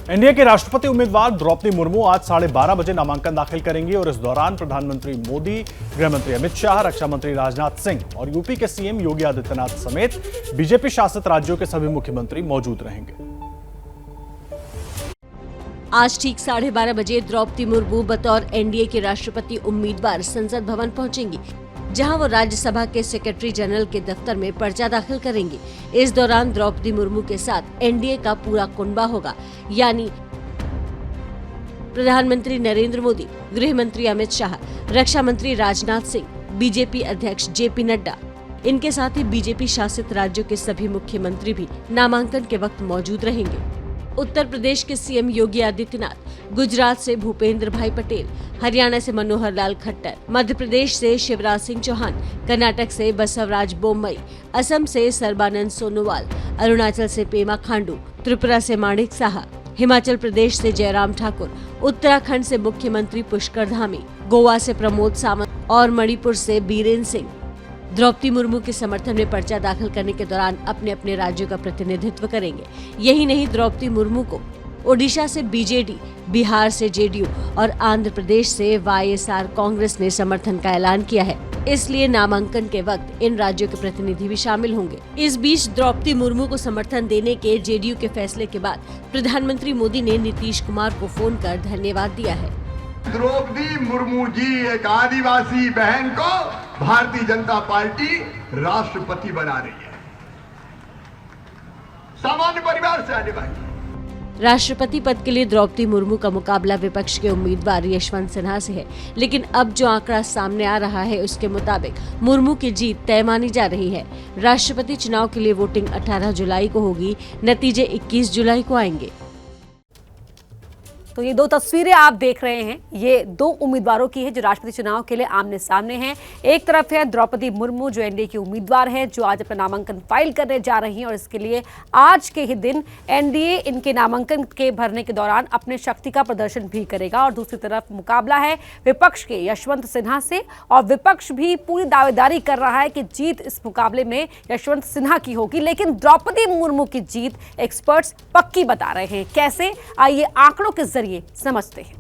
NDA के राष्ट्रपति उम्मीदवार द्रौपदी मुर्मू आज 12:30 बजे नामांकन दाखिल करेंगी और इस दौरान प्रधानमंत्री मोदी, गृह मंत्री अमित शाह, रक्षा मंत्री राजनाथ सिंह और यूपी के सीएम योगी आदित्यनाथ समेत बीजेपी शासित राज्यों के सभी मुख्यमंत्री मौजूद रहेंगे। आज ठीक 12:30 बजे द्रौपदी मुर्मू बतौर एनडीए के राष्ट्रपति उम्मीदवार संसद भवन पहुंचेंगी, जहां वो राज्यसभा के सेक्रेटरी जनरल के दफ्तर में पर्चा दाखिल करेंगी। इस दौरान द्रौपदी मुर्मू के साथ एनडीए का पूरा कुनबा होगा, यानी प्रधानमंत्री नरेंद्र मोदी, गृह मंत्री अमित शाह, रक्षा मंत्री राजनाथ सिंह, बीजेपी अध्यक्ष जेपी नड्डा। इनके साथ ही बीजेपी शासित राज्यों के सभी मुख्यमंत्री भी नामांकन के वक्त मौजूद रहेंगे। उत्तर प्रदेश के सीएम योगी आदित्यनाथ, गुजरात से भूपेंद्र भाई पटेल, हरियाणा से मनोहर लाल खट्टर, मध्य प्रदेश से शिवराज सिंह चौहान, कर्नाटक से बसवराज बोम्मई, असम से सर्बानंद सोनोवाल, अरुणाचल से पेमा खांडू, त्रिपुरा से माणिक साहा, हिमाचल प्रदेश से जयराम ठाकुर, उत्तराखंड से मुख्यमंत्री पुष्कर धामी, गोवा से प्रमोद सावंत और मणिपुर से बीरेन्द्र सिंह द्रौपदी मुर्मू के समर्थन में पर्चा दाखिल करने के दौरान अपने अपने राज्यों का प्रतिनिधित्व करेंगे। यही नहीं, द्रौपदी मुर्मू को ओडिशा से बीजेडी, बिहार से जेडीयू और आंध्र प्रदेश से वाईएसआर कांग्रेस ने समर्थन का ऐलान किया है। इसलिए नामांकन के वक्त इन राज्यों के प्रतिनिधि भी शामिल होंगे। इस बीच द्रौपदी मुर्मू को समर्थन देने के जेडीयू के फैसले के बाद प्रधानमंत्री मोदी ने नीतीश कुमार को फोन कर धन्यवाद दिया है। द्रौपदी मुर्मू जी एक आदिवासी बहन को भारतीय जनता पार्टी राष्ट्रपति बना रही है, सामान्य परिवार से आने वाली। राष्ट्रपति पद के लिए द्रौपदी मुर्मू का मुकाबला विपक्ष के उम्मीदवार यशवंत सिन्हा से है, लेकिन अब जो आंकड़ा सामने आ रहा है उसके मुताबिक मुर्मू की जीत तय मानी जा रही है। राष्ट्रपति चुनाव के लिए वोटिंग 18 जुलाई को होगी, नतीजे 21 जुलाई को आएंगे। तो ये दो तस्वीरें आप देख रहे हैं, ये दो उम्मीदवारों की है जो राष्ट्रपति चुनाव के लिए आमने सामने हैं। एक तरफ है द्रौपदी मुर्मू जो एनडीए की उम्मीदवार है, जो आज अपना नामांकन फाइल करने जा रही हैं और इसके लिए आज के ही दिन एनडीए इनके नामांकन के भरने के दौरान अपने शक्ति का प्रदर्शन भी करेगा। और दूसरी तरफ मुकाबला है विपक्ष के यशवंत सिन्हा से, और विपक्ष भी पूरी दावेदारी कर रहा है कि जीत इस मुकाबले में यशवंत सिन्हा की होगी, लेकिन द्रौपदी मुर्मू की जीत एक्सपर्ट्स पक्की बता रहे हैं। कैसे, आइए आंकड़ों के जरिए समझते हैं।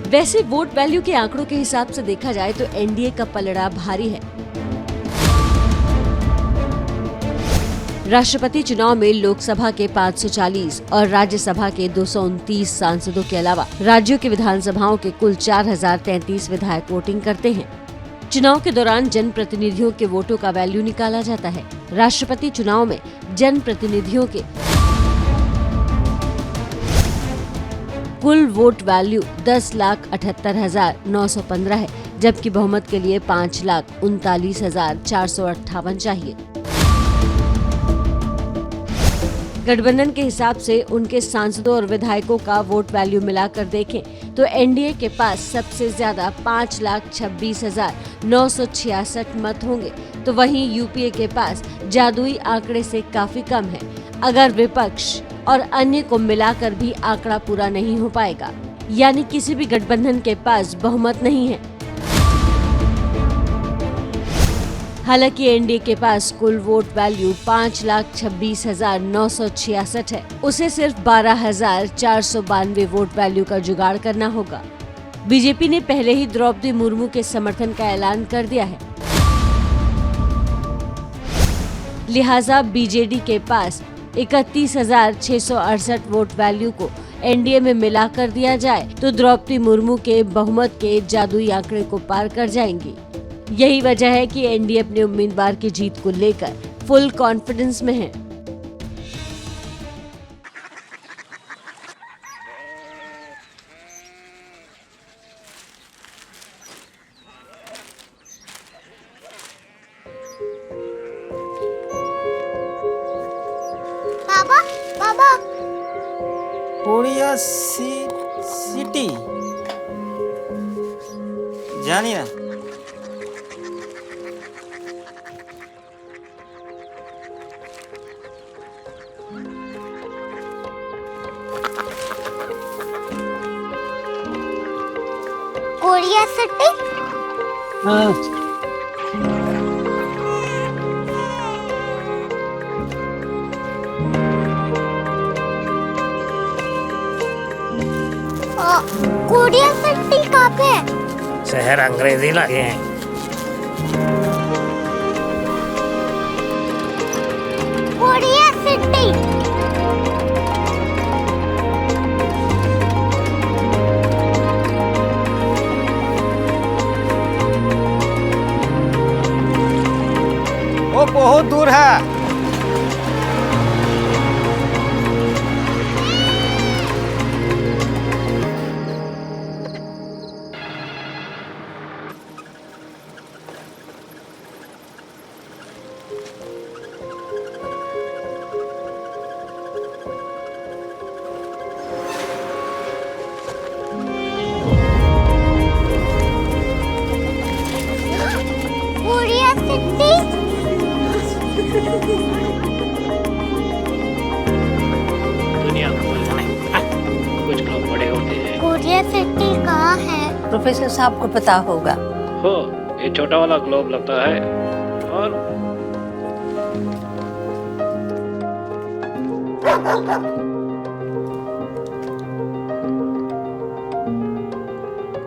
वैसे वोट वैल्यू के आंकड़ों के हिसाब से देखा जाए तो एनडीए का पलड़ा भारी है। राष्ट्रपति चुनाव में लोकसभा के 540 और राज्यसभा के 229 सांसदों के अलावा राज्यों की विधानसभाओं के कुल 4033 विधायक वोटिंग करते हैं। चुनाव के दौरान जनप्रतिनिधियों के वोटों का वैल्यू निकाला जाता है। राष्ट्रपति चुनाव में जनप्रतिनिधियों के कुल वोट वैल्यू 10,78,915 है, जबकि बहुमत के लिए 5,39,458 चाहिए। गठबंधन के हिसाब से उनके सांसदों और विधायकों का वोट वैल्यू मिलाकर देखें तो एनडीए के पास सबसे ज्यादा 5,26,966 मत होंगे, तो वहीं यूपीए के पास जादुई आंकड़े से काफी कम है। अगर विपक्ष और अन्य को मिलाकर भी आंकड़ा पूरा नहीं हो पाएगा, यानी किसी भी गठबंधन के पास बहुमत नहीं है। हालांकि एनडीए के पास कुल वोट वैल्यू 5,26,966 है, उसे सिर्फ 12,492 वोट वैल्यू का जुगाड़ करना होगा। बीजेपी ने पहले ही द्रौपदी मुर्मू के समर्थन का ऐलान कर दिया है, लिहाजा बीजेडी के पास 31,668 वोट वैल्यू को एनडीए में मिला कर दिया जाए तो द्रौपदी मुर्मू के बहुमत के जादुई आंकड़े को पार कर जाएंगी। यही वजह है कि एनडीए अपने उम्मीदवार की जीत को लेकर फुल कॉन्फिडेंस में है। बाबा बाबा कोरिया सिटी जानी ना। Korea city? हाँ। कोरिया सिटी कहाँ पे है? शहर अंग्रेजी लगे हैं। Korea city. वो बहुत दूर है। Korea city. दुनिया को बोलना है, कुछ लोग बड़े होते हैं। कोरिया सिटी कहाँ है? प्रोफेसर साहब को पता होगा। हो, ये छोटा वाला ग्लोब लगता है और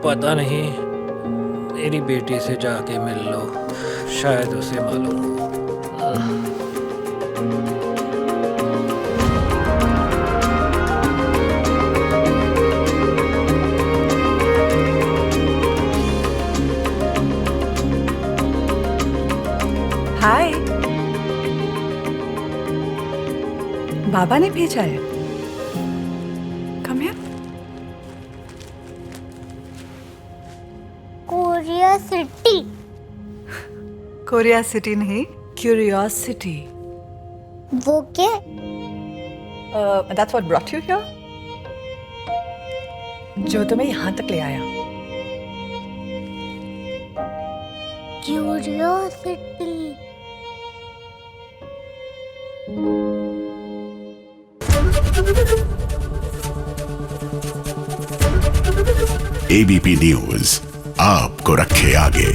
पता नहीं, मेरी बेटी से जाके मिल लो, शायद उसे मालूम हो। हाय, बाबा ने भेजा है। Come here. Korea city. Korea city नहीं, क्यूरियोसिटी। वो क्या? That's what brought you here? जो तुम्हें यहाँ तक ले आया। क्यूरियोसिटी। एबीपी न्यूज आपको रखे आगे।